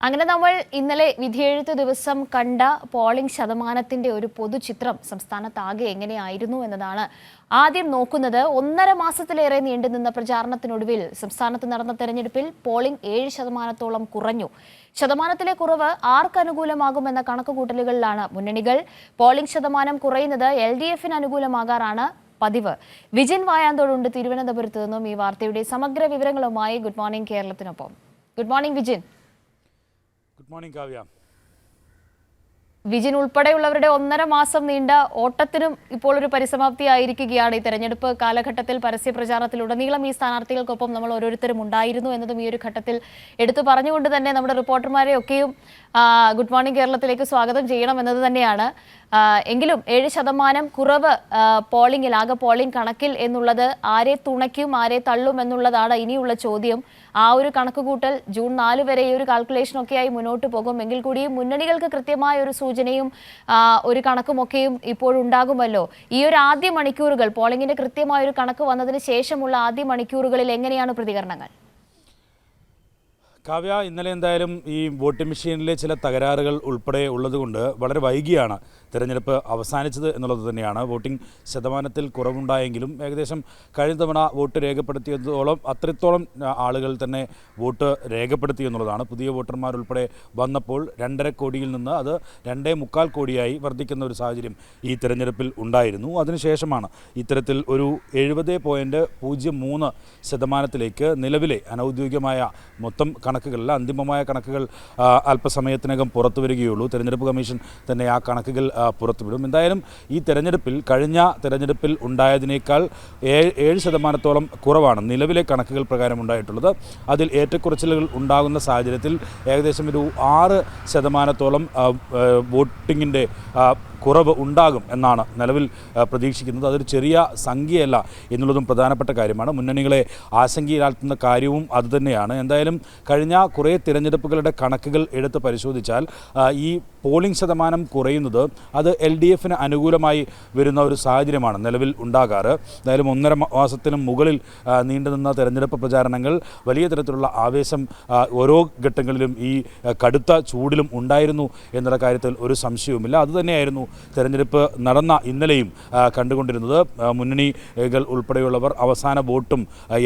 അങ്ങനെ നമ്മൾ ഇന്നലെ വിധിയെഴുത്ത് ദിവസം കണ്ട പോളിംഗ് ശതമാനത്തിന്റെ ഒരു പൊതുചിത്രം സംസ്ഥാനത്താകെ എങ്ങനെയായിരുന്നു എന്നതാണ് ആദ്യം നോക്കുന്നത്. 1.5 മാസത്തിലേറെ നീണ്ടുനിന്ന പ്രചാരണത്തിനൊടുവിൽ സംസ്ഥാനത്ത് നടന്ന തെരഞ്ഞെടുപ്പിൽ പോളിംഗ് 7% കുറഞ്ഞു. ശതമാനത്തിലെ കുറവ് ആർക്ക് അനുകൂലമാകുമെന്ന കണക്കുകൂട്ടലുകളിലാണ് മുന്നണികൾ. പോളിംഗ് ശതമാനം കുറയുന്നത് LDFന് അനുകൂലമാകാറാണ് പതിവ്. വിജിൻ വായാന്തോടുണ്ട് തിരുവനന്തപുരത്ത് നിന്നും ഈ വാർത്തയുടെ സമഗ്ര വിവരങ്ങളുമായി. ഗുഡ് മോർണിംഗ് കേരളത്തിനൊപ്പം. Good morning Vijin. Good morning Kavya. Vijin ഉൾപ്പെടെയുള്ളവരുടെ 1.5 മാസം നീണ്ട ഓട്ടത്തിനും ഇപ്പോൾ ഒരു പരിസമാപ്തി ആയിരിക്കുകയാണ്. ഈ തെരഞ്ഞെടുപ്പ് കാലഘട്ടത്തിൽ പരസ്യ പ്രചാരണത്തിലുടനീളം ഈ സ്ഥാനാർത്ഥികൾക്കൊപ്പം നമ്മൾ ഓരോരുത്തരും ഉണ്ടായിരുന്നു എന്നതും ഈ ഒരു ഘട്ടത്തിൽ എടുത്തു പറഞ്ഞുകൊണ്ട് തന്നെ നമ്മുടെ റിപ്പോർട്ടർമാരെ ഒക്കെയും ഗുഡ് മോർണിംഗ് കേരളത്തിലേക്ക് സ്വാഗതം ചെയ്യണം എന്നത് തന്നെയാണ്. എങ്കിലും 7% കുറവ് പോളിംഗിൽ, ആകെ പോളിംഗ് കണക്കിൽ എന്നുള്ളത് ആരെ തുണയ്ക്കും ആരെ തള്ളും എന്നുള്ളതാണ് ഇനിയുള്ള ചോദ്യം. ആ ഒരു കണക്കുകൂട്ടൽ ജൂൺ 4 വരെ ഈ ഒരു കാൽക്കുലേഷനൊക്കെയായി മുന്നോട്ട് പോകും. എങ്കിൽ കൂടിയും മുന്നണികൾക്ക് കൃത്യമായ ഒരു സൂചനയും ഒരു കണക്കുമൊക്കെയും ഇപ്പോഴുണ്ടാകുമല്ലോ. ഈ ഒരു ആദ്യ മണിക്കൂറുകൾ, പോളിംഗിന്റെ കൃത്യമായ ഒരു കണക്ക് വന്നതിന് ശേഷമുള്ള ആദ്യ മണിക്കൂറുകളിൽ എങ്ങനെയാണ് പ്രതികരണങ്ങൾ? കാവ്യ, ഇന്നലെ എന്തായാലും ഈ വോട്ടിംഗ് മെഷീനിലെ ചില തകരാറുകൾ ഉൾപ്പെടെ ഉള്ളതുകൊണ്ട് വളരെ വൈകിയാണ് തെരഞ്ഞെടുപ്പ് അവസാനിച്ചത് എന്നുള്ളത് തന്നെയാണ്. വോട്ടിംഗ് ശതമാനത്തിൽ കുറവുണ്ടായെങ്കിലും ഏകദേശം കഴിഞ്ഞ തവണ വോട്ട് രേഖപ്പെടുത്തിയതോളം അത്രത്തോളം ആളുകൾ തന്നെ വോട്ട് രേഖപ്പെടുത്തി എന്നുള്ളതാണ്. പുതിയ വോട്ടർമാരുൾപ്പെടെ വന്നപ്പോൾ 2.5 കോടിയിൽ നിന്ന് അത് 2.25 കോടിയായി വർദ്ധിക്കുന്ന ഒരു സാഹചര്യം ഈ തെരഞ്ഞെടുപ്പിൽ ഉണ്ടായിരുന്നു. അതിനുശേഷമാണ് ഇത്തരത്തിൽ ഒരു 70.03% നിലവിലെ അനൗദ്യോഗികമായ മൊത്തം കണക്കുകളിൽ അന്തിമമായ കണക്കുകൾ അല്പസമയത്തിനകം പുറത്തു വരികയുള്ളൂ. തെരഞ്ഞെടുപ്പ് കമ്മീഷൻ തന്നെ ആ കണക്കുകൾ പുറത്തുവിടും. എന്തായാലും ഈ തെരഞ്ഞെടുപ്പിൽ കഴിഞ്ഞ തെരഞ്ഞെടുപ്പിൽ ഉണ്ടായതിനേക്കാൾ 7% കുറവാണ് നിലവിലെ കണക്കുകൾ പ്രകാരം ഉണ്ടായിട്ടുള്ളത്. അതിൽ ഏറ്റക്കുറച്ചിലുകൾ ഉണ്ടാകുന്ന സാഹചര്യത്തിൽ ഏകദേശം ഒരു 6% വോട്ടിങ്ങിൻ്റെ കുറവ് ഉണ്ടാകും എന്നാണ് നിലവിൽ പ്രതീക്ഷിക്കുന്നത്. അതൊരു ചെറിയ സംഖ്യയല്ല എന്നുള്ളതും പ്രധാനപ്പെട്ട കാര്യമാണ്. മുന്നണികളെ ആശങ്കയിലാഴ്ത്തുന്ന കാര്യവും അതുതന്നെയാണ്. എന്തായാലും കഴിഞ്ഞ കുറേ തിരഞ്ഞെടുപ്പുകളുടെ കണക്കുകൾ എടുത്ത് പരിശോധിച്ചാൽ ഈ പോളിംഗ് ശതമാനം കുറയുന്നത് അത് LDFന് അനുകൂലമായി വരുന്ന ഒരു സാഹചര്യമാണ് നിലവിൽ ഉണ്ടാകാറ്. എന്തായാലും 1.5 മാസത്തിനും മുകളിൽ നീണ്ടുനിന്ന തെരഞ്ഞെടുപ്പ് പ്രചാരണങ്ങൾ വലിയ തരത്തിലുള്ള ആവേശം ഓരോ ഘട്ടങ്ങളിലും ഈ കടുത്ത ചൂടിലും ഉണ്ടായിരുന്നു എന്നുള്ള കാര്യത്തിൽ ഒരു സംശയവുമില്ല. അതുതന്നെയായിരുന്നു തെരഞ്ഞെടുപ്പ് നടന്ന ഇന്നലെയും കണ്ടുകൊണ്ടിരുന്നത്. മുന്നണികൾ ഉൾപ്പെടെയുള്ളവർ അവസാന വോട്ടും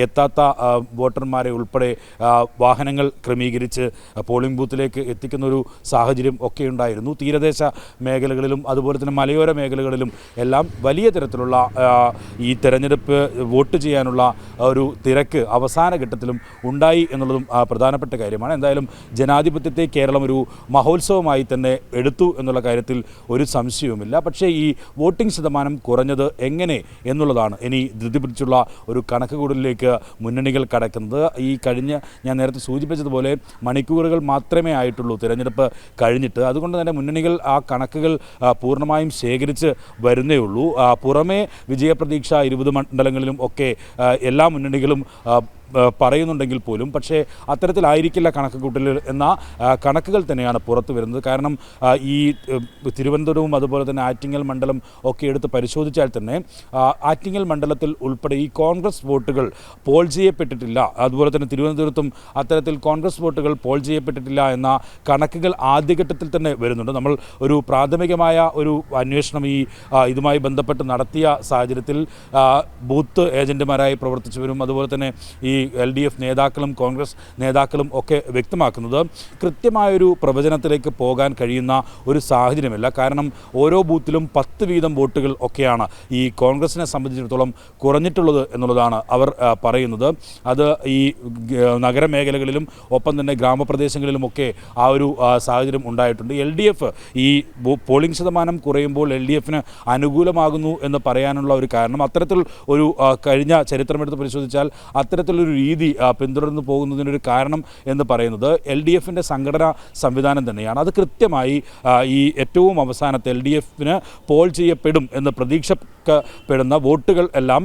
എത്താത്ത വോട്ടർമാരെ ഉൾപ്പെടെ വാഹനങ്ങൾ ക്രമീകരിച്ച് പോളിംഗ് ബൂത്തിലേക്ക് എത്തിക്കുന്ന ഒരു സാഹചര്യം ഒക്കെ ഉണ്ടായിരുന്നു. തീരദേശ മേഖലകളിലും അതുപോലെ തന്നെ മലയോര മേഖലകളിലും എല്ലാം വലിയ തരത്തിലുള്ള ഈ തെരഞ്ഞെടുപ്പ് വോട്ട് ചെയ്യാനുള്ള ഒരു തിരക്ക് അവസാന ഘട്ടത്തിലും ഉണ്ടായി എന്നുള്ളതും പ്രധാനപ്പെട്ട കാര്യമാണ്. എന്തായാലും ജനാധിപത്യത്തെ കേരളം ഒരു മഹോത്സവമായി തന്നെ എടുത്തു എന്നുള്ള കാര്യത്തിൽ ഒരു സംശയവുമില്ല. പക്ഷേ ഈ വോട്ടിംഗ് ശതമാനം കുറഞ്ഞത് എങ്ങനെ എന്നുള്ളതാണ് ഇനി ധൃതി പിടിച്ചുള്ള ഒരു കണക്കുകൂടലിലേക്ക് മുന്നണികൾ കടക്കുന്നത്. ഈ കഴിഞ്ഞ ഞാൻ നേരത്തെ സൂചിപ്പിച്ചതുപോലെ മണിക്കൂറുകൾ മാത്രമേ ആയിട്ടുള്ളൂ തിരഞ്ഞെടുപ്പ് കഴിഞ്ഞിട്ട്. അതുകൊണ്ട് തന്നെ മുന്നണികൾ ആ കണക്കുകൾ പൂർണ്ണമായും ശേഖരിച്ച് വരുന്നേ ഉള്ളൂ. പുറമേ വിജയപ്രതീക്ഷ 20 മണ്ഡലങ്ങളിലും ഒക്കെ എല്ലാ മുന്നണികളും പറയുന്നുണ്ടെങ്കിൽ പോലും പക്ഷേ അത്തരത്തിലായിരിക്കില്ല കണക്കുകൂട്ടലുകൾ എന്ന കണക്കുകൾ തന്നെയാണ് പുറത്തു വരുന്നത്. കാരണം ഈ തിരുവനന്തപുരവും അതുപോലെ തന്നെ ആറ്റിങ്ങൽ മണ്ഡലം ഒക്കെ എടുത്ത് പരിശോധിച്ചാൽ തന്നെ ആറ്റിങ്ങൽ മണ്ഡലത്തിൽ ഉൾപ്പെടെ ഈ കോൺഗ്രസ് വോട്ടുകൾ പോൾ ചെയ്യപ്പെട്ടിട്ടില്ല. അതുപോലെ തന്നെ തിരുവനന്തപുരത്തും അത്തരത്തിൽ കോൺഗ്രസ് വോട്ടുകൾ പോൾ ചെയ്യപ്പെട്ടിട്ടില്ല എന്ന കണക്കുകൾ ആദ്യഘട്ടത്തിൽ തന്നെ വരുന്നുണ്ട്. നമ്മൾ ഒരു പ്രാഥമികമായ ഒരു അന്വേഷണം ഇതുമായി ബന്ധപ്പെട്ട് നടത്തിയ സാഹചര്യത്തിൽ ബൂത്ത് ഏജന്റുമാരായി പ്രവർത്തിച്ചവരും അതുപോലെ തന്നെ ഈ LDF നേതാക്കളും കോൺഗ്രസ് നേതാക്കളും ഒക്കെ വ്യക്തമാക്കുന്നത് കൃത്യമായൊരു പ്രവചനത്തിലേക്ക് പോകാൻ കഴിയുന്ന ഒരു സാഹചര്യമല്ല. കാരണം ഓരോ ബൂത്തിലും 10 വീതം വോട്ടുകൾ ഒക്കെയാണ് ഈ കോൺഗ്രസിനെ സംബന്ധിച്ചിടത്തോളം കുറഞ്ഞിട്ടുള്ളത് എന്നുള്ളതാണ് അവർ പറയുന്നത്. അത് ഈ നഗരമേഖലകളിലും ഒപ്പം തന്നെ ഗ്രാമപ്രദേശങ്ങളിലുമൊക്കെ ആ ഒരു സാഹചര്യം ഉണ്ടായിട്ടുണ്ട്. LDF ഈ പോളിംഗ് ശതമാനം കുറയുമ്പോൾ LDFന് അനുകൂലമാകുന്നു എന്ന് പറയാനുള്ള ഒരു കാരണം അത്തരത്തിൽ ഒരു കഴിഞ്ഞ ചരിത്രമെടുത്ത് പരിശോധിച്ചാൽ അത്തരത്തിലൊരു രീതി പിന്തുടർന്നു പോകുന്നതിനൊരു കാരണം എന്ന് പറയുന്നത് LDFൻ്റെ സംഘടനാ സംവിധാനം തന്നെയാണ്. അത് കൃത്യമായി ഈ ഏറ്റവും അവസാനത്തെ LDFന് പോൾ ചെയ്യപ്പെടും എന്ന് പ്രതീക്ഷിക്കപ്പെടുന്ന വോട്ടുകൾ എല്ലാം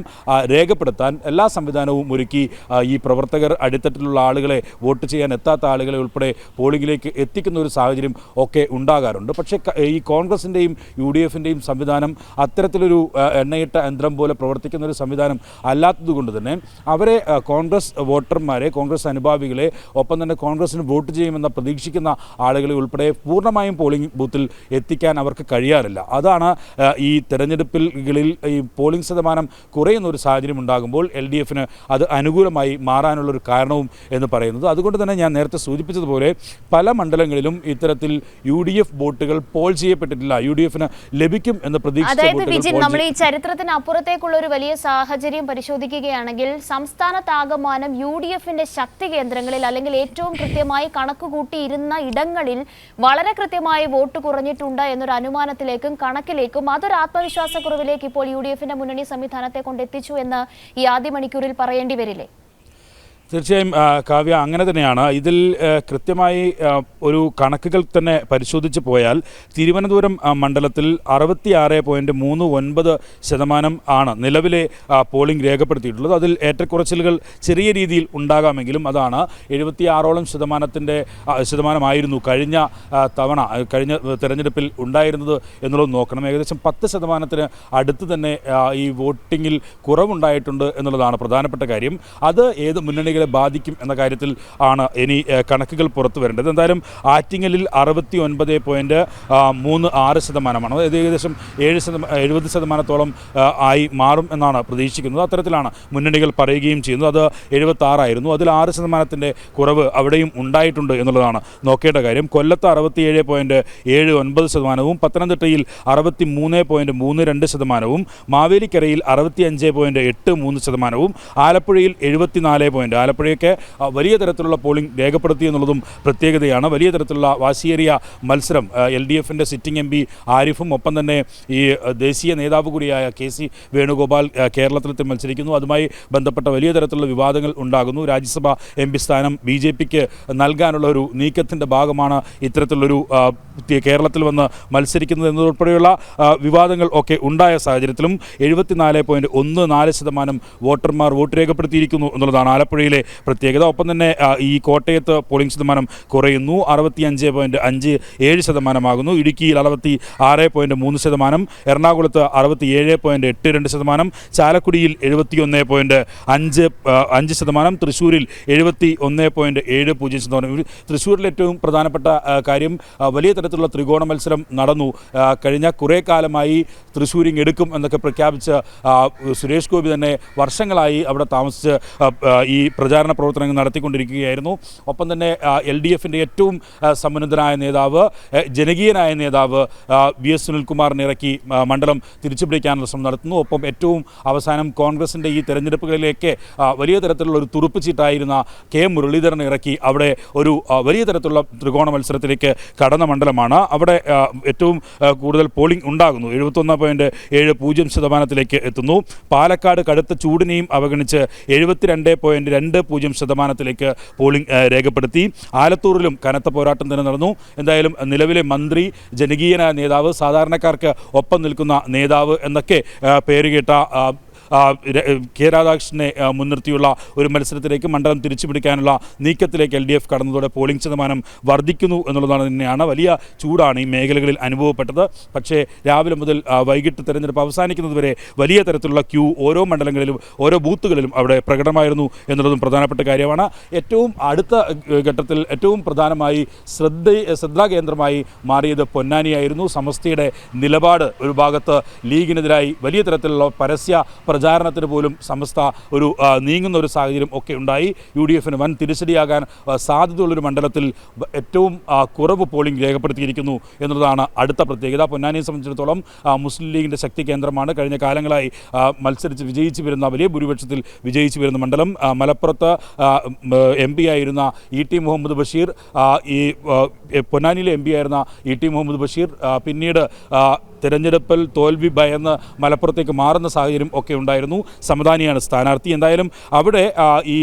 രേഖപ്പെടുത്താൻ എല്ലാ സംവിധാനവും ഒരുക്കി ഈ പ്രവർത്തകർ അടിത്തട്ടിലുള്ള ആളുകളെ വോട്ട് ചെയ്യാൻ എത്താത്ത ആളുകളെ ഉൾപ്പെടെ പോളിംഗിലേക്ക് എത്തിക്കുന്ന ഒരു സാഹചര്യം ഒക്കെ ഉണ്ടാകാറുണ്ട്. പക്ഷേ ഈ കോൺഗ്രസിൻ്റെയും UDFൻ്റെയും സംവിധാനം അത്തരത്തിലൊരു എണ്ണയിട്ട യന്ത്രം പോലെ പ്രവർത്തിക്കുന്ന ഒരു സംവിധാനം അല്ലാത്തതുകൊണ്ട് തന്നെ അവരെ കോൺഗ്രസ് കോൺഗ്രസ് വോട്ടർമാരെ, കോൺഗ്രസ് അനുഭാവികളെ, ഒപ്പം തന്നെ കോൺഗ്രസിന് വോട്ട് ചെയ്യുമെന്ന് പ്രതീക്ഷിക്കുന്ന ആളുകളെ ഉൾപ്പെടെ പൂർണ്ണമായും പോളിംഗ് ബൂത്തിൽ എത്തിക്കാൻ അവർക്ക് കഴിയാറില്ല. അതാണ് ഈ തെരഞ്ഞെടുപ്പുകളിൽ ഈ പോളിംഗ് ശതമാനം കുറയുന്ന ഒരു സാഹചര്യം ഉണ്ടാകുമ്പോൾ LDFന് അത് അനുകൂലമായി മാറാനുള്ളൊരു കാരണവും എന്ന് പറയുന്നത്. അതുകൊണ്ട് തന്നെ ഞാൻ നേരത്തെ സൂചിപ്പിച്ചതുപോലെ പല മണ്ഡലങ്ങളിലും ഇത്തരത്തിൽ UDF വോട്ടുകൾ പോൾ ചെയ്യപ്പെട്ടിട്ടില്ല. UDFന് ലഭിക്കും എന്ന് അതായത് നമ്മൾ ഈ ചരിത്രത്തിന് അപ്പുറത്തേക്കുള്ള ഒരു വലിയ സാഹചര്യം പരിശോധിക്കുകയാണെങ്കിൽ സംസ്ഥാനത്താകമാനം UDFന്റെ ശക്തി കേന്ദ്രങ്ങളിൽ അല്ലെങ്കിൽ ഏറ്റവും കൃത്യമായി കണക്കുകൂട്ടിയിരുന്ന ഇടങ്ങളിൽ വളരെ കൃത്യമായി വോട്ട് കുറഞ്ഞിട്ടുണ്ട് എന്നൊരു അനുമാനത്തിലേക്കും കണക്കിലേക്കും അതൊരു ആത്മവിശ്വാസക്കുറവിലേക്ക് ഇപ്പോൾ UDFന്റെ മുന്നണി സംവിധാനത്തെ കൊണ്ടെത്തിച്ചു എന്ന് ഈ ആദ്യ മണിക്കൂറിൽ പറയേണ്ടി വരില്ലേ? തീർച്ചയായും കാവ്യ, അങ്ങനെ തന്നെയാണ്. ഇതിൽ കൃത്യമായി ഒരു കണക്കുകൾ തന്നെ പരിശോധിച്ച് പോയാൽ തിരുവനന്തപുരം മണ്ഡലത്തിൽ 66.39% ആണ് നിലവിലെ പോളിംഗ് രേഖപ്പെടുത്തിയിട്ടുള്ളത്. അതിൽ ഏറ്റക്കുറച്ചിലുകൾ ചെറിയ രീതിയിൽ ഉണ്ടാകാമെങ്കിലും അതാണ് 76ഓളം ശതമാനമായിരുന്നു കഴിഞ്ഞ തെരഞ്ഞെടുപ്പിൽ ഉണ്ടായിരുന്നത് എന്നുള്ളത് നോക്കണം. ഏകദേശം 10% അടുത്ത് തന്നെ ഈ വോട്ടിങ്ങിൽ കുറവുണ്ടായിട്ടുണ്ട് എന്നുള്ളതാണ് പ്രധാനപ്പെട്ട കാര്യം. അത് ഏത് മുന്നണികളെ ബാധിക്കും എന്ന കാര്യത്തിൽ ആണ് ഇനി കണക്കുകൾ പുറത്തു വരേണ്ടത്. എന്തായാലും ആറ്റിങ്ങലിൽ 69.36%, അത് ഏകദേശം 70% ആയി മാറും എന്നാണ് പ്രതീക്ഷിക്കുന്നത്. അത്തരത്തിലാണ് മുന്നണികൾ പറയുകയും ചെയ്യുന്നത്. അത് 76 അതിൽ 6% കുറവ് അവിടെയും ഉണ്ടായിട്ടുണ്ട് എന്നുള്ളതാണ് നോക്കേണ്ട കാര്യം. കൊല്ലത്ത് 67.79%, പത്തനംതിട്ടയിൽ 63.32%, മാവേലിക്കരയിൽ 65.83%, ആലപ്പുഴയിൽ 74. ആലപ്പുഴയൊക്കെ വലിയ തരത്തിലുള്ള പോളിംഗ് രേഖപ്പെടുത്തി എന്നുള്ളതും പ്രത്യേകതയാണ്. വലിയ തരത്തിലുള്ള വാശിയേറിയ മത്സരം LDFന്റെ സിറ്റിംഗ് MP ആരിഫും ഒപ്പം തന്നെ ഈ ദേശീയ നേതാവ് കൂടിയായ KC വേണുഗോപാൽ കേരളത്തിൽ മത്സരിക്കുന്നു. അതുമായി ബന്ധപ്പെട്ട വലിയ തരത്തിലുള്ള വിവാദങ്ങൾ ഉണ്ടാകുന്നു. രാജ്യസഭ MP സ്ഥാനം BJPക്ക് നൽകാനുള്ള ഒരു നീക്കത്തിൻ്റെ ഭാഗമാണ് ഇത്തരത്തിലുള്ളൊരു കേരളത്തിൽ വന്ന് മത്സരിക്കുന്നത് എന്നതുൾപ്പെടെയുള്ള വിവാദങ്ങൾ ഒക്കെ ഉണ്ടായ സാഹചര്യത്തിലും 74.14% വോട്ടർമാർ വോട്ട് രേഖപ്പെടുത്തിയിരിക്കുന്നു എന്നുള്ളതാണ് ആലപ്പുഴയിലെ പ്രത്യേകത. ഒപ്പം തന്നെ ഈ കോട്ടയത്ത് പോളിംഗ് ശതമാനം കുറയുന്നു, 65.57%. ഇടുക്കിയിൽ 66.3%, എറണാകുളത്ത് 67.82%, ചാലക്കുടിയിൽ 71.5%, തൃശ്ശൂരിൽ 71.70%. തൃശ്ശൂരിൽ ഏറ്റവും പ്രധാനപ്പെട്ട കാര്യം വലിയ തരത്തിലുള്ള ത്രികോണ മത്സരം നടന്നു. കഴിഞ്ഞ കുറേ കാലമായി തൃശ്ശൂരിങ് എടുക്കും എന്നൊക്കെ പ്രഖ്യാപിച്ച് സുരേഷ് ഗോപി തന്നെ വർഷങ്ങളായി അവിടെ താമസിച്ച് ഈ പ്രചാരണ പ്രവർത്തനങ്ങൾ നടത്തിക്കൊണ്ടിരിക്കുകയായിരുന്നു. ഒപ്പം തന്നെ LDFന്റെ ഏറ്റവും സമുന്നതനായ നേതാവ്, ജനകീയനായ നേതാവ് VS സുനിൽകുമാറിനെ ഇറക്കി മണ്ഡലം തിരിച്ചുപിടിക്കാനുള്ള ശ്രമം നടത്തുന്നു. ഒപ്പം ഏറ്റവും അവസാനം കോൺഗ്രസിൻ്റെ ഈ തെരഞ്ഞെടുപ്പുകളിലേക്ക് വലിയ തരത്തിലുള്ള ഒരു തുറുപ്പ് ചീട്ടായിരുന്ന K മുരളീധരനെ ഇറക്കി അവിടെ ഒരു വലിയ തരത്തിലുള്ള ത്രികോണ മത്സരത്തിലേക്ക് കടന്ന മണ്ഡലമാണ്. അവിടെ ഏറ്റവും കൂടുതൽ പോളിംഗ് ഉണ്ടാകുന്നു, 71.70% എത്തുന്നു. പാലക്കാട് കടുത്ത ചൂടിനെയും അവഗണിച്ച് 72.20% പോളിംഗ് രേഖപ്പെടുത്തി. ആലത്തൂരിലും കനത്ത പോരാട്ടം തന്നെ നടന്നു. എന്തായാലും നിലവിലെ മന്ത്രി, ജനകീയനായ നേതാവ്, സാധാരണക്കാർക്ക് ഒപ്പം നിൽക്കുന്ന നേതാവ് എന്നൊക്കെ പേരുകേട്ട K രാധാകൃഷ്ണനെ മുൻനിർത്തിയുള്ള ഒരു മത്സരത്തിലേക്ക് മണ്ഡലം തിരിച്ചുപിടിക്കാനുള്ള നീക്കത്തിലേക്ക് LDF കടന്നതോടെ പോളിംഗ് ശതമാനം വർദ്ധിക്കുന്നു എന്നുള്ളതാണ് തന്നെയാണ്. വലിയ ചൂടാണ് ഈ മേഖലകളിൽ അനുഭവപ്പെട്ടത്. പക്ഷേ രാവിലെ മുതൽ വൈകിട്ട് തെരഞ്ഞെടുപ്പ് അവസാനിക്കുന്നതുവരെ വലിയ തരത്തിലുള്ള ക്യൂ ഓരോ മണ്ഡലങ്ങളിലും ഓരോ ബൂത്തുകളിലും അവിടെ പ്രകടമായിരുന്നു എന്നുള്ളതും പ്രധാനപ്പെട്ട കാര്യമാണ്. ഏറ്റവും അടുത്ത ഘട്ടത്തിൽ ഏറ്റവും പ്രധാനമായി ശ്രദ്ധാകേന്ദ്രമായി മാറിയത് പൊന്നാനിയായിരുന്നു. സമസ്തയുടെ നിലപാട് ഒരു ഭാഗത്ത് ലീഗിനെതിരായി വലിയ തരത്തിലുള്ള പരസ്യ പ്രചാരണത്തിന് പോലും സമസ്ത ഒരു നീങ്ങുന്ന ഒരു സാഹചര്യം ഒക്കെ ഉണ്ടായി. UDFന് വൻ തിരിച്ചടിയാകാൻ സാധ്യതയുള്ളൊരു മണ്ഡലത്തിൽ ഏറ്റവും കുറവ് പോളിംഗ് രേഖപ്പെടുത്തിയിരിക്കുന്നു എന്നുള്ളതാണ് അടുത്ത പ്രത്യേകത. പൊന്നാനിയെ സംബന്ധിച്ചിടത്തോളം മുസ്ലിം ലീഗിൻ്റെ ശക്തി കേന്ദ്രമാണ്. കഴിഞ്ഞ കാലങ്ങളായി മത്സരിച്ച് വിജയിച്ചു വരുന്ന, വലിയ ഭൂരിപക്ഷത്തിൽ വിജയിച്ചു വരുന്ന മണ്ഡലം. മലപ്പുറത്ത് MP ആയിരുന്ന ET മുഹമ്മദ് ബഷീർ, ഈ പൊന്നാനിയിലെ MP ആയിരുന്ന ET മുഹമ്മദ് ബഷീർ പിന്നീട് തെരഞ്ഞെടുപ്പിൽ തോൽവി ഭയന്ന് മലപ്പുറത്തേക്ക് മാറുന്ന സാഹചര്യം ഒക്കെ ഉണ്ടായിരുന്നു. സമദാനിയാണ് സ്ഥാനാർത്ഥി. എന്തായാലും അവിടെ ഈ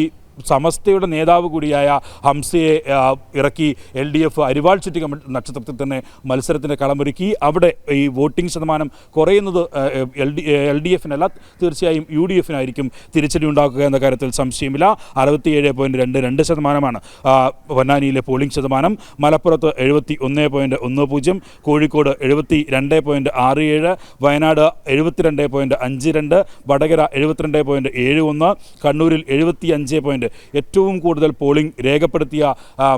സമസ്തയുടെ നേതാവ് കൂടിയായ ഹംസയെ ഇറക്കി LDF അരിവാൾ ചുറ്റി നക്ഷത്രത്തിൽ തന്നെ മത്സരത്തിൻ്റെ കളമൊരുക്കി. അവിടെ ഈ വോട്ടിംഗ് ശതമാനം കുറയുന്നത് LDFനല്ല, തീർച്ചയായും UDFനായിരിക്കും തിരിച്ചടി ഉണ്ടാക്കുക എന്ന കാര്യത്തിൽ സംശയമില്ല. 67.22% പൊന്നാനിയിലെ പോളിംഗ് ശതമാനം. മലപ്പുറത്ത് 71.10, കോഴിക്കോട് 72.67, വയനാട് 72.52, വടകര 72.71, കണ്ണൂരിൽ 75. ഏറ്റവും കൂടുതൽ പോളിംഗ് രേഖപ്പെടുത്തിയ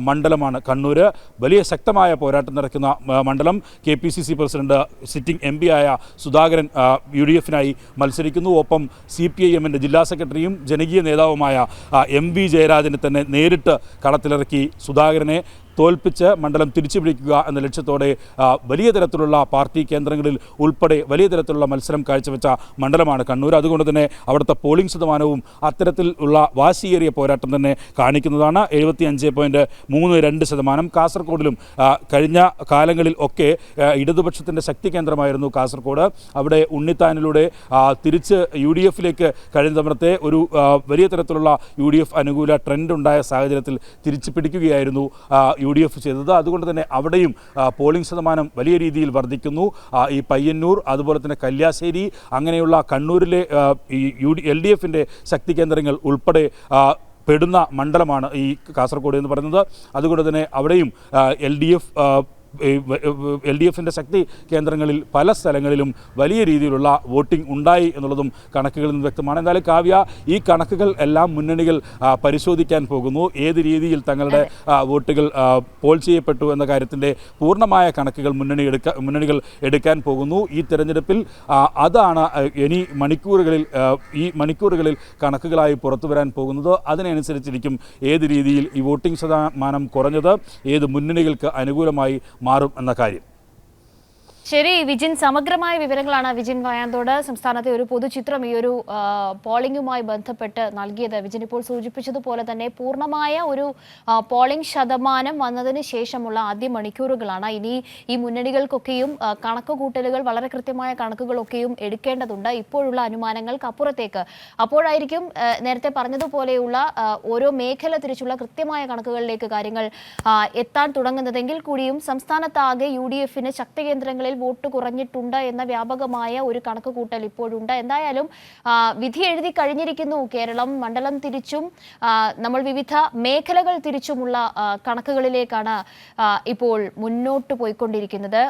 മണ്ഡലമാണ് കണ്ണൂർ. വലിയ ശക്തമായ പോരാട്ടം നടക്കുന്ന മണ്ഡലം. KPCC പ്രസിഡന്റ് സിറ്റിംഗ് MP ആയ സുധാകരൻ UDFനായി മത്സരിക്കുന്നു. ഒപ്പം CPIMൻ്റെ ജില്ലാ സെക്രട്ടറിയും ജനകീയ നേതാവുമായ MV ജയരാജനെ തന്നെ നേരിട്ട് കളത്തിലിറക്കി സുധാകരനെ തോൽപ്പിച്ച് മണ്ഡലം തിരിച്ചുപിടിക്കുക എന്ന ലക്ഷ്യത്തോടെ വലിയ തരത്തിലുള്ള പാർട്ടി കേന്ദ്രങ്ങളിൽ ഉൾപ്പെടെ വലിയ തരത്തിലുള്ള മത്സരം കാഴ്ചവെച്ച മണ്ഡലമാണ് കണ്ണൂർ. അതുകൊണ്ട് തന്നെ അവിടുത്തെ പോളിംഗ് ശതമാനവും അത്തരത്തിലുള്ള വാശിയേറിയ പോരാട്ടം തന്നെ കാണിക്കുന്നതാണ്. 75.32%. കാസർഗോഡിലും കഴിഞ്ഞ കാലങ്ങളിൽ ഒക്കെ ഇടതുപക്ഷത്തിൻ്റെ ശക്തി കേന്ദ്രമായിരുന്നു കാസർഗോഡ്. അവിടെ ഉണ്ണിത്താനിലൂടെ തിരിച്ച് UDFിലേക്ക് കഴിഞ്ഞ തവണത്തെ ഒരു വലിയ തരത്തിലുള്ള UDF അനുകൂല ട്രെൻഡ് ഉണ്ടായ സാഹചര്യത്തിൽ തിരിച്ചു പിടിക്കുകയായിരുന്നു UDF ചെയ്തത്. അതുകൊണ്ട് തന്നെ അവിടെയും പോളിംഗ് ശതമാനം വലിയ രീതിയിൽ വർദ്ധിക്കുന്നു. ഈ പയ്യന്നൂർ, അതുപോലെ തന്നെ കല്യാശ്ശേരി, അങ്ങനെയുള്ള കണ്ണൂരിലെ ഈ LDFിൻ്റെ ശക്തി കേന്ദ്രങ്ങൾ ഉൾപ്പെടെ പെടുന്ന മണ്ഡലമാണ് ഈ കാസർഗോഡ് എന്ന് പറയുന്നത്. അതുകൊണ്ട് തന്നെ അവിടെയും LDFിൻ്റെ ശക്തി കേന്ദ്രങ്ങളിൽ പല സ്ഥലങ്ങളിലും വലിയ രീതിയിലുള്ള വോട്ടിംഗ് ഉണ്ടായി എന്നുള്ളതും കണക്കുകളിൽ നിന്ന് വ്യക്തമാണ്. എന്തായാലും കാവ്യ, ഈ കണക്കുകൾ എല്ലാം മുന്നണികൾ പരിശോധിക്കാൻ പോകുന്നു. ഏത് രീതിയിൽ തങ്ങളുടെ വോട്ടുകൾ പോൾ ചെയ്യപ്പെട്ടു എന്ന കാര്യത്തിൻ്റെ പൂർണ്ണമായ കണക്കുകൾ മുന്നണികൾ എടുക്കാൻ പോകുന്നു ഈ തെരഞ്ഞെടുപ്പിൽ. അതാണ് ഇനി മണിക്കൂറുകളിൽ കണക്കുകളായി പുറത്തു വരാൻ പോകുന്നത്. അതിനനുസരിച്ചിരിക്കും ഏത് രീതിയിൽ ഈ വോട്ടിംഗ് ശതമാനം കുറഞ്ഞത് ഏത് മുന്നണികൾക്ക് അനുകൂലമായി മാറും എന്ന കാര്യം. ശരി വിജിൻ, സമഗ്രമായ വിവരങ്ങളാണ് വിജിൻ വയാന്തോട് സംസ്ഥാനത്തെ ഒരു പൊതുചിത്രം ഈ ഒരു പോളിംഗുമായി ബന്ധപ്പെട്ട് നൽകിയത്. വിജിൻ ഇപ്പോൾ സൂചിപ്പിച്ചതുപോലെ തന്നെ പൂർണ്ണമായ ഒരു പോളിംഗ് ശതമാനം വന്നതിന് ശേഷമുള്ള ആദ്യ മണിക്കൂറുകളാണ്. ഇനി ഈ മുന്നണികൾക്കൊക്കെയും കണക്കുകൂട്ടലുകൾ, വളരെ കൃത്യമായ കണക്കുകളൊക്കെയും എടുക്കേണ്ടതുണ്ട്. ഇപ്പോഴുള്ള അനുമാനങ്ങൾക്ക് അപ്പുറത്തേക്ക് അപ്പോഴായിരിക്കും നേരത്തെ പറഞ്ഞതുപോലെയുള്ള ഓരോ മേഖല തിരിച്ചുള്ള കൃത്യമായ കണക്കുകളിലേക്ക് കാര്യങ്ങൾ എത്താൻ തുടങ്ങുന്നതെങ്കിൽ കൂടിയും സംസ്ഥാനത്താകെ UDFന് ശക്തി കേന്ദ്രങ്ങളിൽ വോട്ട് കുറഞ്ഞിട്ടുണ്ട് എന്ന വ്യാപകമായ ഒരു കണക്കുകൂട്ടൽ ഇപ്പോഴുണ്ട്. എന്തായാലും വിധി എഴുതി കഴിഞ്ഞിരിക്കുന്നു കേരളം. മണ്ഡലം തിരിച്ചും നമ്മൾ വിവിധ മേഖലകൾ തിരിച്ചുമുള്ള കണക്കുകളിലേക്കാണ് ഇപ്പോൾ മുന്നോട്ട് പോയിക്കൊണ്ടിരിക്കുന്നത്.